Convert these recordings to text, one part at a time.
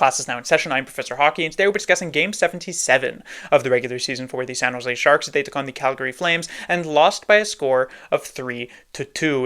Class is now in session. I'm Professor Hockey, and today we're discussing Game 77 of the regular season for the San Jose Sharks. They took on the Calgary Flames and lost by a score of 3-2.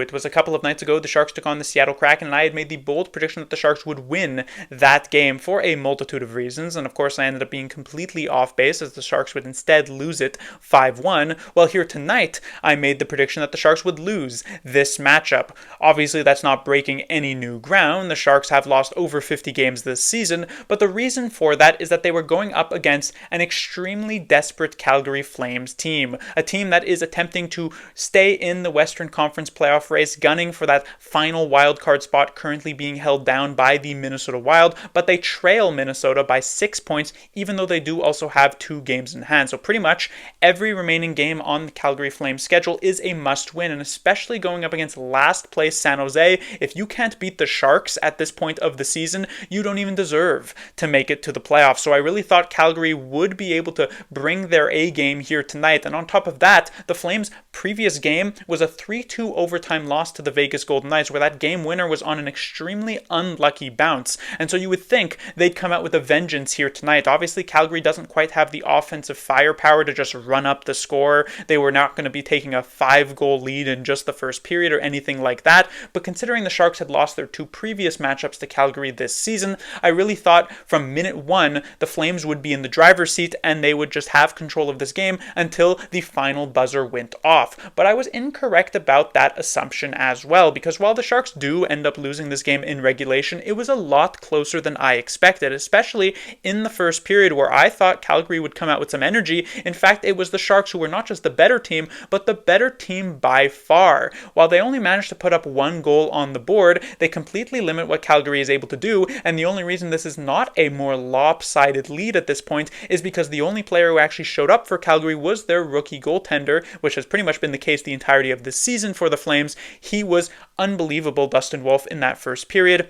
It was a couple of nights ago the Sharks took on the Seattle Kraken, and I had made the bold prediction that the Sharks would win that game for a multitude of reasons, and of course I ended up being completely off base as the Sharks would instead lose it 5-1. Well, here tonight I made the prediction that the Sharks would lose this matchup. Obviously that's not breaking any new ground. The Sharks have lost over 50 games this season, but the reason for that is that they were going up against an extremely desperate Calgary Flames team, a team that is attempting to stay in the Western Conference playoff race, gunning for that final wildcard spot currently being held down by the Minnesota Wild, but they trail Minnesota by 6 points, even though they do also have 2 games in hand. So pretty much every remaining game on the Calgary Flames schedule is a must-win, and especially going up against last place San Jose, if you can't beat the Sharks at this point of the season, you don't even deserve to make it to the playoffs. So I really thought Calgary would be able to bring their A game here tonight. And on top of that, the Flames' previous game was a 3-2 overtime loss to the Vegas Golden Knights, where that game winner was on an extremely unlucky bounce. And so you would think they'd come out with a vengeance here tonight. Obviously, Calgary doesn't quite have the offensive firepower to just run up the score. They were not going to be taking a 5-goal lead in just the first period or anything like that. But considering the Sharks had lost their 2 previous matchups to Calgary this season, I really thought from minute 1 the Flames would be in the driver's seat and they would just have control of this game until the final buzzer went off. But I was incorrect about that assumption as well, because while the Sharks do end up losing this game in regulation, it was a lot closer than I expected, especially in the first period where I thought Calgary would come out with some energy. In fact, it was the Sharks who were not just the better team, but the better team by far. While they only managed to put up 1 goal on the board, they completely limit what Calgary is able to do, and the only reason this is not a more lopsided lead at this point is because the only player who actually showed up for Calgary was their rookie goaltender, which has pretty much been the case the entirety of this season for the Flames. He was unbelievable, Dustin Wolf, in that first period.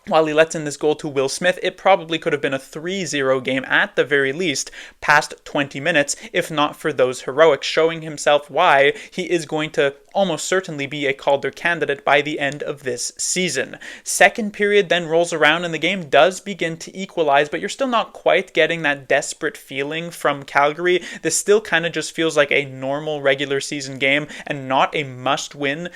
While he lets in this goal to Will Smith, it probably could have been a 3-0 game at the very least past 20 minutes, if not for those heroics, showing himself why he is going to almost certainly be a Calder candidate by the end of this season. Second period then rolls around and the game does begin to equalize, but you're still not quite getting that desperate feeling from Calgary. This still kind of just feels like a normal regular season game and not a must-win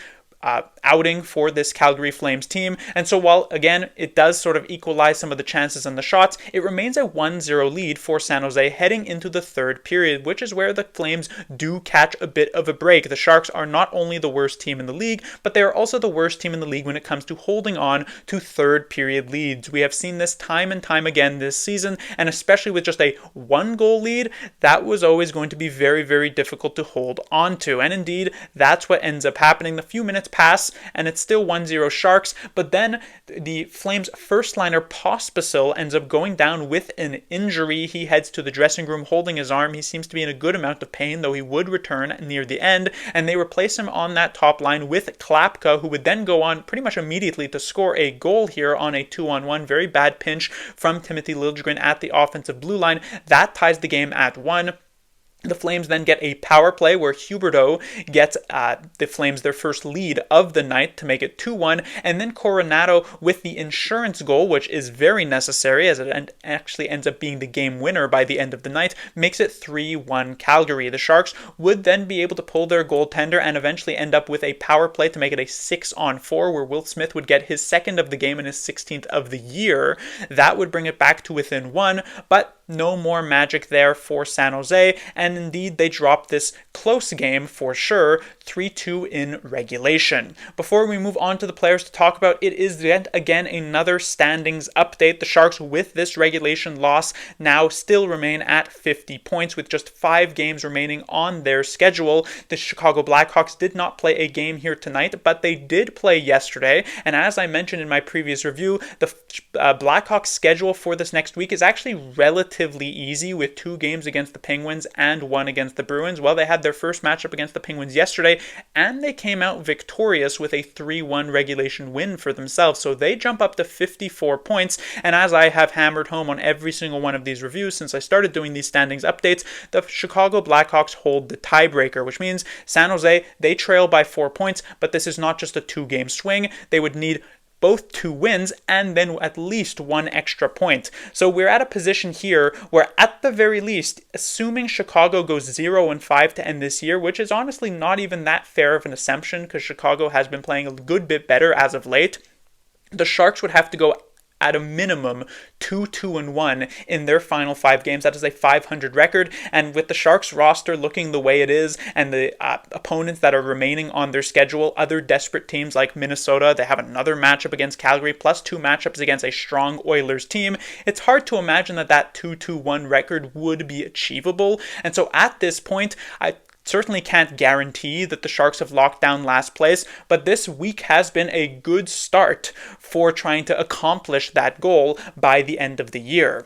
outing for this Calgary Flames team. And so while, again, it does sort of equalize some of the chances and the shots, it remains a 1-0 lead for San Jose heading into the third period, which is where the Flames do catch a bit of a break. The Sharks are not only the worst team in the league, but they are also the worst team in the league when it comes to holding on to third period leads. We have seen this time and time again this season, and especially with just a 1-goal lead, that was always going to be very, very difficult to hold on to. And indeed, that's what ends up happening. The few minutes pass and it's still 1-0 Sharks, but then the Flames first liner Pospisil ends up going down with an injury. He heads to the dressing room holding his arm. He seems to be in a good amount of pain, though he would return near the end, and they replace him on that top line with Klapka, who would then go on pretty much immediately to score a goal here on a 2-on-1. Very bad pinch from Timothy Liljegren at the offensive blue line. That ties the game at 1. The Flames then get a power play where Huberdeau gets the Flames their first lead of the night to make it 2-1, and then Coronado with the insurance goal, which is very necessary as it actually ends up being the game winner by the end of the night, makes it 3-1 Calgary. The Sharks would then be able to pull their goaltender and eventually end up with a power play to make it a 6-on-4, where Will Smith would get his second of the game and his 16th of the year. That would bring it back to within 1, but no more magic there for San Jose, and indeed they dropped this close game for sure, 3-2 in regulation. Before we move on to the players to talk about, it is yet again another standings update. The Sharks, with this regulation loss, now still remain at 50 points with just 5 games remaining on their schedule. The Chicago Blackhawks did not play a game here tonight, but they did play yesterday, and as I mentioned in my previous review, the Blackhawks schedule for this next week is actually relatively easy, with 2 games against the Penguins and 1 against the Bruins. Well, they had their first matchup against the Penguins yesterday, and they came out victorious with a 3-1 regulation win for themselves. So they jump up to 54 points, and as I have hammered home on every single one of these reviews since I started doing these standings updates, the Chicago Blackhawks hold the tiebreaker, which means San Jose, they trail by 4 points, but this is not just a 2-game swing. They would need both 2 wins and then at least 1 extra point. So we're at a position here where at the very least, assuming Chicago goes 0-5 to end this year, which is honestly not even that fair of an assumption because Chicago has been playing a good bit better as of late, the Sharks would have to go at a minimum 2-2-1 in their final 5 games. That is a 500 record, and with the Sharks roster looking the way it is and the opponents that are remaining on their schedule, other desperate teams like Minnesota, they have another matchup against Calgary plus 2 matchups against a strong Oilers team. It's hard to imagine that 2-2-1 record would be achievable, and so at this point, I certainly can't guarantee that the Sharks have locked down last place, but this week has been a good start for trying to accomplish that goal by the end of the year.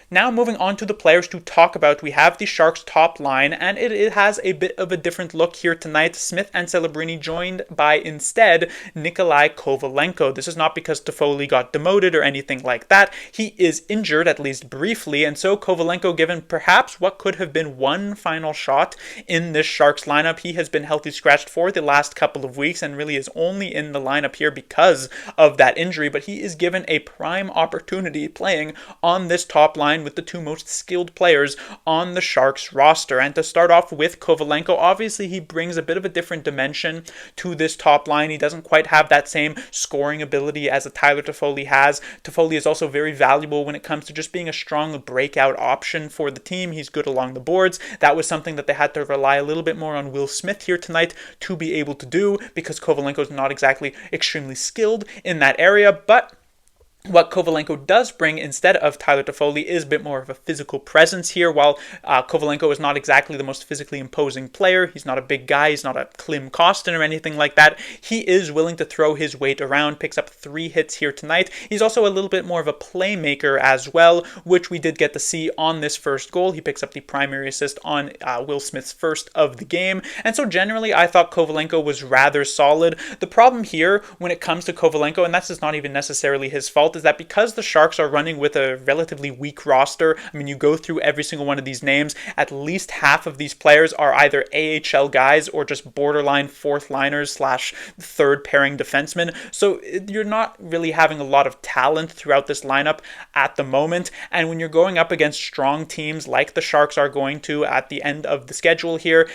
Now moving on to the players to talk about, we have the Sharks top line, and it has a bit of a different look here tonight. Smith and Celebrini joined by instead Nikolai Kovalenko. This is not because Toffoli got demoted or anything like that. He is injured, at least briefly, and so Kovalenko, given perhaps what could have been one final shot in this Sharks lineup, he has been healthy scratched for the last couple of weeks and really is only in the lineup here because of that injury, but he is given a prime opportunity playing on this top line with the 2 most skilled players on the Sharks roster. And to start off with Kovalenko, obviously he brings a bit of a different dimension to this top line. He doesn't quite have that same scoring ability as a Tyler Toffoli has. Toffoli is also very valuable when it comes to just being a strong breakout option for the team. He's good along the boards. That was something that they had to rely a little bit more on Will Smith here tonight to be able to do, because Kovalenko is not exactly extremely skilled in that area, but what Kovalenko does bring instead of Tyler Toffoli is a bit more of a physical presence here. While Kovalenko is not exactly the most physically imposing player, he's not a big guy, he's not a Klim Kostin or anything like that, he is willing to throw his weight around, picks up 3 hits here tonight. He's also a little bit more of a playmaker as well, which we did get to see on this first goal. He picks up the primary assist on Will Smith's first of the game, and so generally I thought Kovalenko was rather solid. The problem here when it comes to Kovalenko, and that's just not even necessarily his fault, is that because the Sharks are running with a relatively weak roster, I mean, you go through every single one of these names, at least half of these players are either AHL guys or just borderline 4th liners / 3rd pairing defensemen. So you're not really having a lot of talent throughout this lineup at the moment. And when you're going up against strong teams like the Sharks are going to at the end of the schedule here,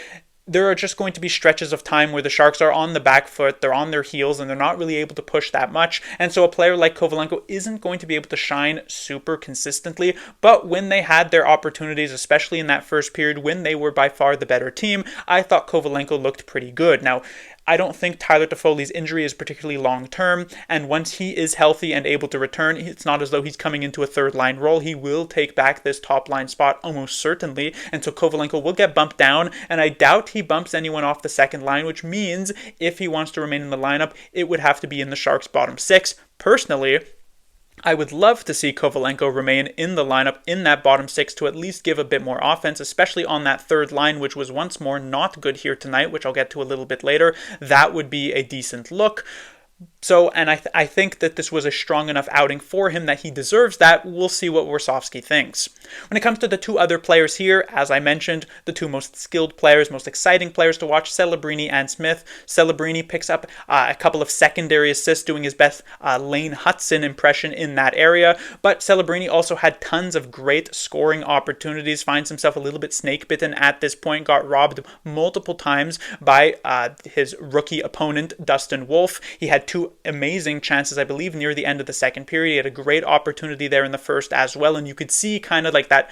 there are just going to be stretches of time where the Sharks are on the back foot, they're on their heels, and they're not really able to push that much. And so a player like Kovalenko isn't going to be able to shine super consistently. But when they had their opportunities, especially in that first period, when they were by far the better team, I thought Kovalenko looked pretty good. Now, I don't think Tyler Toffoli's injury is particularly long-term, and once he is healthy and able to return, it's not as though he's coming into a third-line role. He will take back this top-line spot almost certainly, and so Kovalenko will get bumped down, and I doubt he bumps anyone off the second line, which means if he wants to remain in the lineup, it would have to be in the Sharks' bottom 6. Personally, I would love to see Kovalenko remain in the lineup in that bottom 6 to at least give a bit more offense, especially on that third line, which was once more not good here tonight, which I'll get to a little bit later. That would be a decent look. So, and I think that this was a strong enough outing for him that he deserves that. We'll see what Warsofsky thinks. When it comes to the 2 other players here, as I mentioned, the 2 most skilled players, most exciting players to watch, Celebrini and Smith. Celebrini picks up a couple of secondary assists, doing his best Lane Hudson impression in that area. But Celebrini also had tons of great scoring opportunities, finds himself a little bit snake-bitten at this point, got robbed multiple times by his rookie opponent, Dustin Wolf. He had 2 amazing chances, I believe, near the end of the second period. He had a great opportunity there in the first as well, and you could see kind of like that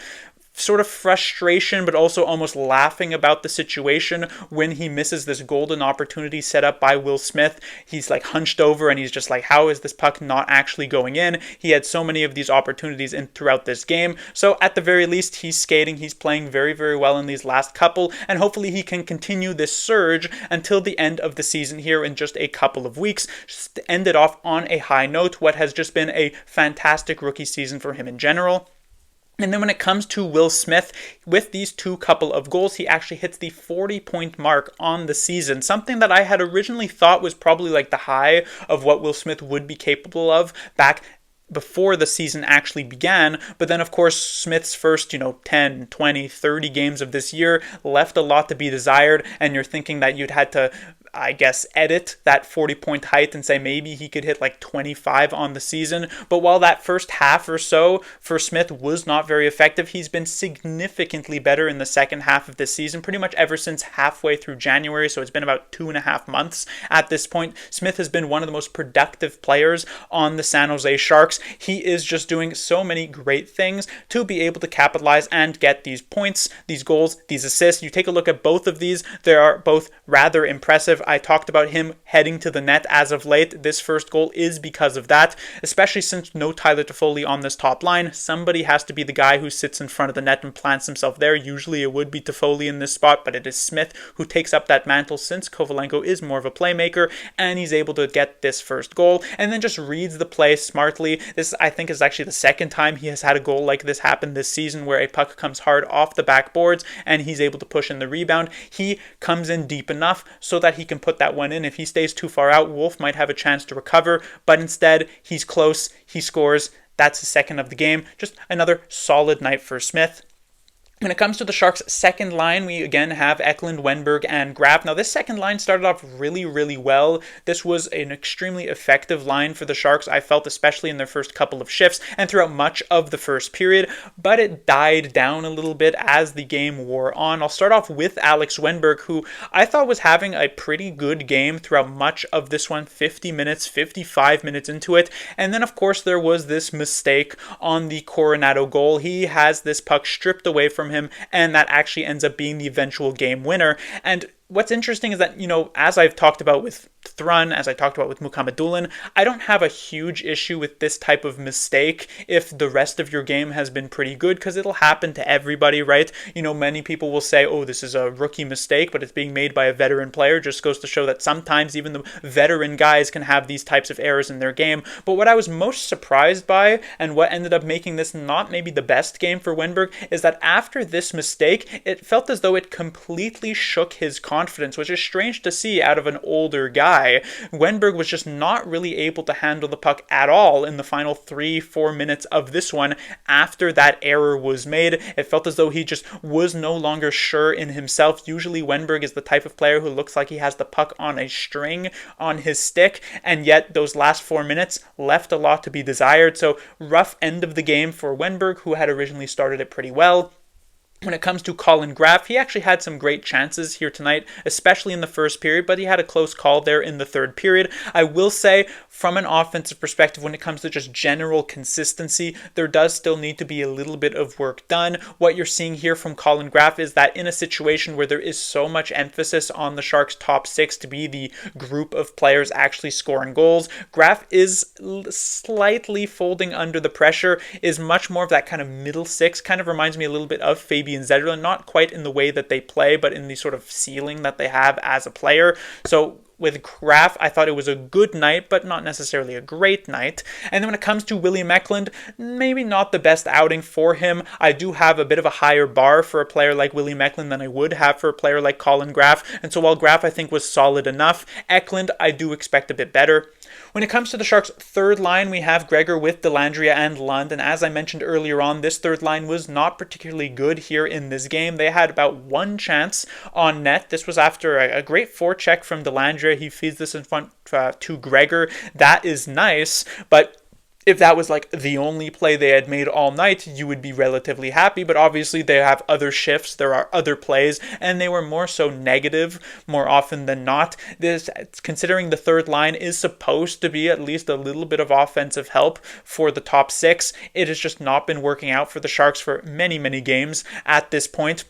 sort of frustration, but also almost laughing about the situation when he misses this golden opportunity set up by Will Smith. He's like hunched over and he's just like, how is this puck not actually going in? He had so many of these opportunities in throughout this game. So at the very least, he's skating. He's playing very, very well in these last couple, and hopefully he can continue this surge until the end of the season here in just a couple of weeks. Just to end it off on a high note, what has just been a fantastic rookie season for him in general. And then when it comes to Will Smith, with these 2 couple of goals, he actually hits the 40-point mark on the season, something that I had originally thought was probably like the high of what Will Smith would be capable of back before the season actually began. But then of course Smith's first 10, 20, 30 games of this year left a lot to be desired, and you're thinking that you'd had to I guess, edit that 40-point height and say maybe he could hit like 25 on the season. But while that first half or so for Smith was not very effective, he's been significantly better in the second half of this season, pretty much ever since halfway through January. So it's been about 2.5 months at this point. Smith has been one of the most productive players on the San Jose Sharks. He is just doing so many great things to be able to capitalize and get these points, these goals, these assists. You take a look at both of these, they are both rather impressive. I talked about him heading to the net as of late. This first goal is because of that, especially since no Tyler Toffoli on this top line. Somebody has to be the guy who sits in front of the net and plants himself there. Usually it would be Toffoli in this spot, but it is Smith who takes up that mantle since Kovalenko is more of a playmaker, and he's able to get this first goal and then just reads the play smartly. This, I think, is actually the second time he has had a goal like this happen this season, where a puck comes hard off the backboards and he's able to push in the rebound. He comes in deep enough so that he can put that one in. If he stays too far out, Wolf might have a chance to recover, but instead he's close, he scores. That's the second of the game. Just another solid night for Smith. When it comes to the Sharks' second line, we again have Eklund, Wenberg, and Graf. Now, this second line started off really, really well. This was an extremely effective line for the Sharks, I felt, especially in their first couple of shifts and throughout much of the first period, but it died down a little bit as the game wore on. I'll start off with Alex Wenberg, who I thought was having a pretty good game throughout much of this one, 50 minutes, 55 minutes into it. And then, of course, there was this mistake on the Coronado goal. He has this puck stripped away from him, and that actually ends up being the eventual game winner. And what's interesting is that, as I've talked about with Thrun, as I talked about with Mukhamadullin, I don't have a huge issue with this type of mistake if the rest of your game has been pretty good, because it'll happen to everybody, right? Many people will say, oh, this is a rookie mistake, but it's being made by a veteran player. Just goes to show that sometimes even the veteran guys can have these types of errors in their game. But what I was most surprised by, and what ended up making this not maybe the best game for Wenberg, is that after this mistake, it felt as though it completely shook his confidence, which is strange to see out of an older guy. Wenberg was just not really able to handle the puck at all in the final 3-4 minutes of this one. After that error was made, it felt as though he just was no longer sure in himself. Usually Wenberg is the type of player who looks like he has the puck on a string on his stick, and yet those last 4 minutes left a lot to be desired. So rough end of the game for Wenberg, who had originally started it pretty well. When it comes to Colin Graf, he actually had some great chances here tonight, especially in the first period, but he had a close call there in the third period. I will say, from an offensive perspective, when it comes to just general consistency, there does still need to be a little bit of work done. What you're seeing here from Colin Graf is that in a situation where there is so much emphasis on the Sharks' top six to be the group of players actually scoring goals, Graf is slightly folding under the pressure, is much more of that kind of middle six, kind of reminds me a little bit of Fabian Zetterlund, not quite in the way that they play, but in the sort of ceiling that they have as a player. So with Graf, I thought it was a good night, but not necessarily a great night. And then when it comes to William Eklund, maybe not the best outing for him. I do have a bit of a higher bar for a player like William Eklund than I would have for a player like Colin Graf. And so while Graf, I think, was solid enough, Eklund, I do expect a bit better. When it comes to the Sharks' third line, we have Gregor with Dellandrea and Lund, and as I mentioned earlier on, this third line was not particularly good here in this game. They had about one chance on net. This was after a great forecheck from Dellandrea. He feeds this in front to Gregor. That is nice, but if that was like the only play they had made all night, you would be relatively happy, but obviously they have other shifts, there are other plays, and they were more so negative more often than not. This, considering the third line is supposed to be at least a little bit of offensive help for the top six, it has just not been working out for the Sharks for many, many games at this point.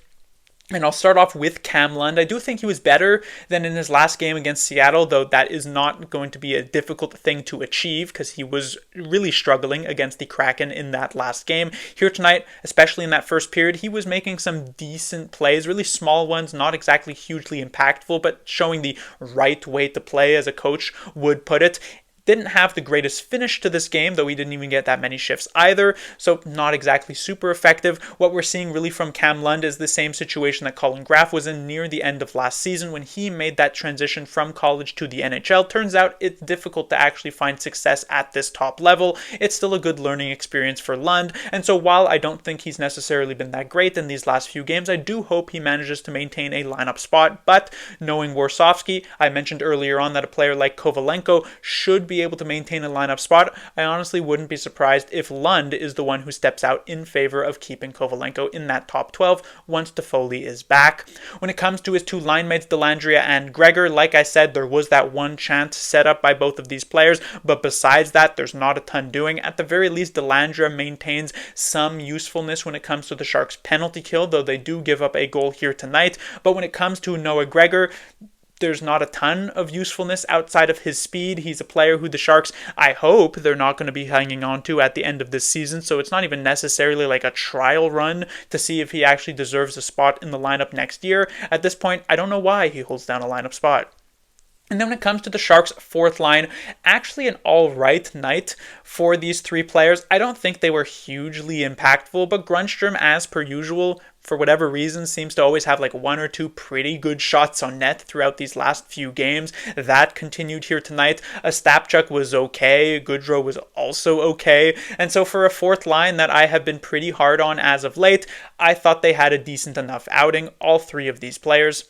And I'll start off with Cam Lund. I do think he was better than in his last game against Seattle, though that is not going to be a difficult thing to achieve because he was really struggling against the Kraken in that last game. Here tonight, especially in that first period, he was making some decent plays, really small ones, not exactly hugely impactful, but showing the right way to play, as a coach would put it. didn't have the greatest finish to this game, though he didn't even get that many shifts either, so not exactly super effective. What we're seeing really from Cam Lund is the same situation that Colin Graf was in near the end of last season when he made that transition from college to the NHL. Turns out it's difficult to actually find success at this top level. It's still a good learning experience for Lund, and so while I don't think he's necessarily been that great in these last few games, I do hope he manages to maintain a lineup spot. But knowing Warsofsky, I mentioned earlier on that a player like Kovalenko should be able to maintain a lineup spot. I honestly wouldn't be surprised if Lund is the one who steps out in favor of keeping Kovalenko in that top 12 once Toffoli is back. When it comes to his two line mates, Dellandrea and Gregor, like I said, there was that one chance set up by both of these players, but besides that, there's not a ton doing. At the very least, Dellandrea maintains some usefulness when it comes to the Sharks' penalty kill, though they do give up a goal here tonight. But when it comes to Noah Gregor, there's not a ton of usefulness outside of his speed. He's a player who the Sharks, I hope, they're not going to be hanging on to at the end of this season, so it's not even necessarily like a trial run to see if he actually deserves a spot in the lineup next year. At this point, I don't know why he holds down a lineup spot. And then when it comes to the Sharks' fourth line, actually an all-right night for these three players. I don't think they were hugely impactful, but Grundstrom, as per usual, for whatever reason, seems to always have like one or two pretty good shots on net throughout these last few games. That continued here tonight. Ostapchuk was okay. Goodrow was also okay. And so for a fourth line that I have been pretty hard on as of late, I thought they had a decent enough outing, all three of these players.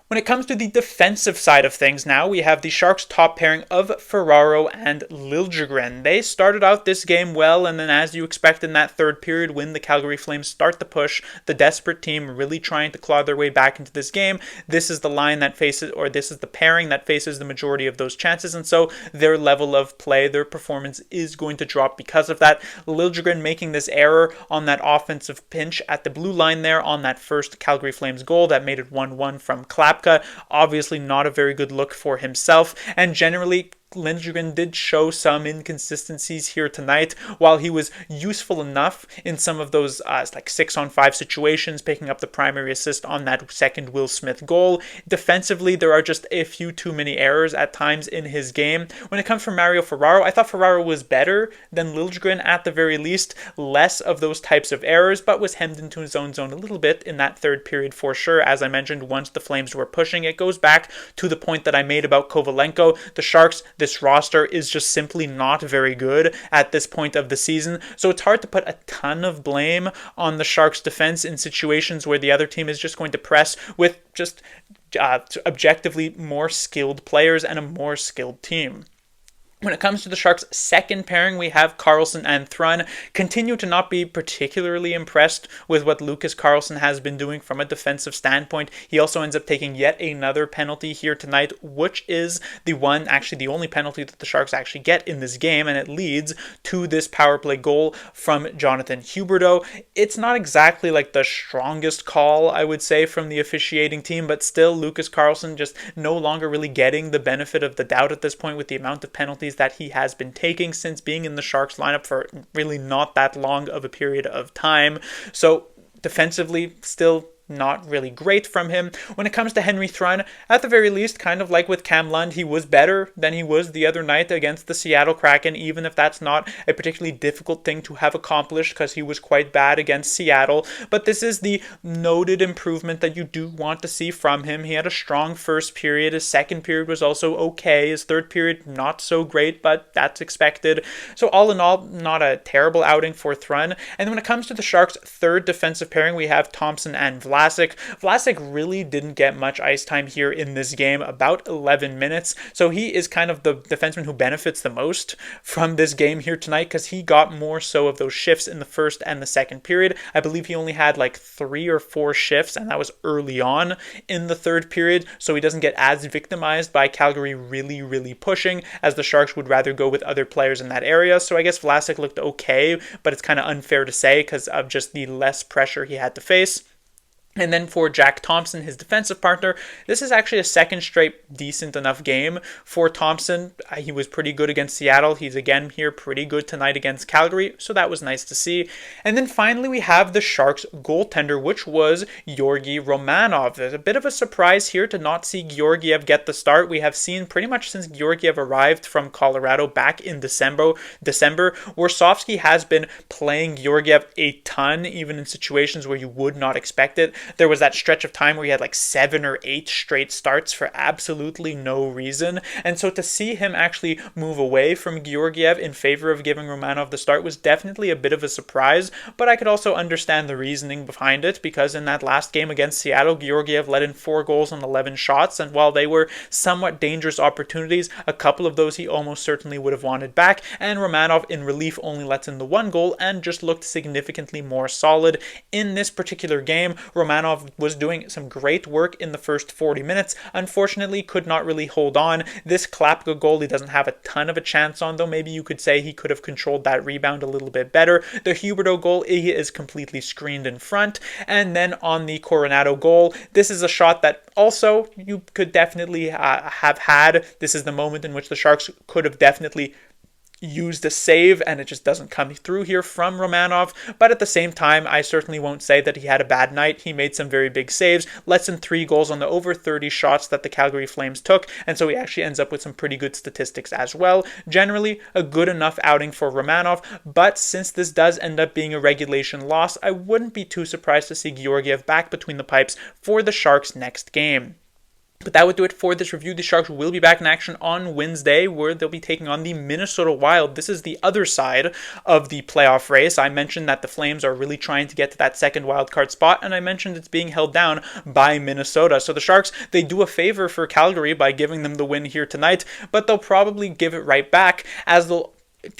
When it comes to the defensive side of things now, we have the Sharks' top pairing of Ferraro and Liljegren. They started out this game well, and then as you expect in that third period, when the Calgary Flames start the push, the desperate team really trying to claw their way back into this game, this is the line that faces, or this is the pairing that faces the majority of those chances, and so their level of play, their performance is going to drop because of that. Liljegren making this error on that offensive pinch at the blue line there on that first Calgary Flames goal that made it 1-1 from Clapp. Obviously not a very good look for himself, and generally Lindgren did show some inconsistencies here tonight. While he was useful enough in some of those like 6-on-5 situations, picking up the primary assist on that second Will Smith goal, defensively there are just a few too many errors at times in his game. When it comes from Mario Ferraro, I thought Ferraro was better than Liljegren at the very least, less of those types of errors, but was hemmed into his own zone a little bit in that third period for sure. As I mentioned, once the Flames were pushing, it goes back to the point that I made about Kovalenko. The Sharks, this roster is just simply not very good at this point of the season, so it's hard to put a ton of blame on the Sharks' defense in situations where the other team is just going to press with just objectively more skilled players and a more skilled team. When it comes to the Sharks' second pairing, we have Karlsson and Thrun. Continue to not be particularly impressed with what Lucas Karlsson has been doing from a defensive standpoint. He also ends up taking yet another penalty here tonight, which is the only penalty that the Sharks actually get in this game, and it leads to this power play goal from Jonathan Huberdeau. It's not exactly like the strongest call, I would say, from the officiating team, but still Lucas Karlsson just no longer really getting the benefit of the doubt at this point with the amount of penalties that he has been taking since being in the Sharks lineup for really not that long of a period of time. So defensively, still not really great from him. When it comes to Henry Thrun, at the very least, kind of like with Cam Lund, he was better than he was the other night against the Seattle Kraken, even if that's not a particularly difficult thing to have accomplished because he was quite bad against Seattle. But this is the noted improvement that you do want to see from him. He had a strong first period. His second period was also okay. His third period, not so great, but that's expected. So all in all, not a terrible outing for Thrun. And then when it comes to the Sharks' third defensive pairing, we have Thompson and Vlasic. Vlasic really didn't get much ice time here in this game, about 11 minutes. So he is kind of the defenseman who benefits the most from this game here tonight because he got more so of those shifts in the first and the second period. I believe he only had like 3 or 4 shifts, and that was early on in the third period. So he doesn't get as victimized by Calgary really pushing, as the Sharks would rather go with other players in that area. So I guess Vlasic looked okay, but it's kind of unfair to say because of just the less pressure he had to face. And then for Jack Thompson, his defensive partner, this is actually a second straight decent enough game for Thompson. He was pretty good against Seattle. He's again here pretty good tonight against Calgary, so that was nice to see. And then finally we have the Sharks goaltender, which was Georgi Romanov. There's a bit of a surprise here to not see Georgiev get the start. We have seen pretty much since Georgiev arrived from Colorado back in December, Warsofsky has been playing Georgiev a ton, even in situations where you would not expect it. There was that stretch of time where he had like 7 or 8 straight starts for absolutely no reason. And so to see him actually move away from Georgiev in favor of giving Romanov the start was definitely a bit of a surprise, but I could also understand the reasoning behind it, because in that last game against Seattle, Georgiev let in 4 goals on 11 shots, and while they were somewhat dangerous opportunities, a couple of those he almost certainly would have wanted back, and Romanov in relief only lets in the 1 goal and just looked significantly more solid. In this particular game, Romanov was doing some great work in the first 40 minutes. Unfortunately, could not really hold on. This Klapka goal he doesn't have a ton of a chance on, though maybe you could say he could have controlled that rebound a little bit better. The Huberdeau goal, he is completely screened in front. And then on the Coronado goal, this is a shot that also you could definitely have had. This is the moment in which the Sharks could have definitely used a save, and it just doesn't come through here from Romanov. But at the same time, I certainly won't say that he had a bad night. He made some very big saves, less than 3 goals on the over 30 shots that the Calgary Flames took, and so he actually ends up with some pretty good statistics as well. Generally, a good enough outing for Romanov, but since this does end up being a regulation loss, I wouldn't be too surprised to see Georgiev back between the pipes for the Sharks' next game. But that would do it for this review. The Sharks will be back in action on Wednesday, where they'll be taking on the Minnesota Wild. This is the other side of the playoff race. I mentioned that the Flames are really trying to get to that second wildcard spot, and I mentioned it's being held down by Minnesota. So the Sharks, they do a favor for Calgary by giving them the win here tonight, but they'll probably give it right back, as they'll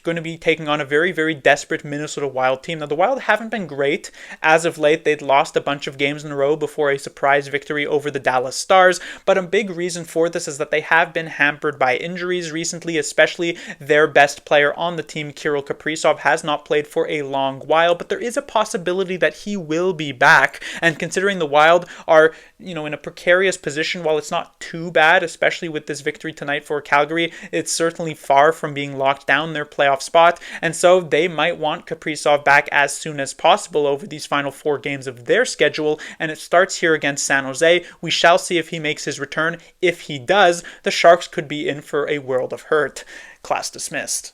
going to be taking on a very, very desperate Minnesota Wild team. Now, the Wild haven't been great as of late. They'd lost a bunch of games in a row before a surprise victory over the Dallas Stars, but a big reason for this is that they have been hampered by injuries recently, especially their best player on the team, Kirill Kaprizov, has not played for a long while, but there is a possibility that he will be back, and considering the Wild are, in a precarious position, while it's not too bad, especially with this victory tonight for Calgary, it's certainly far from being locked down their playoff spot, and so they might want Kaprizov back as soon as possible over these final 4 games of their schedule, and it starts here against San Jose. We shall see if he makes his return. If he does, the Sharks could be in for a world of hurt. Class dismissed.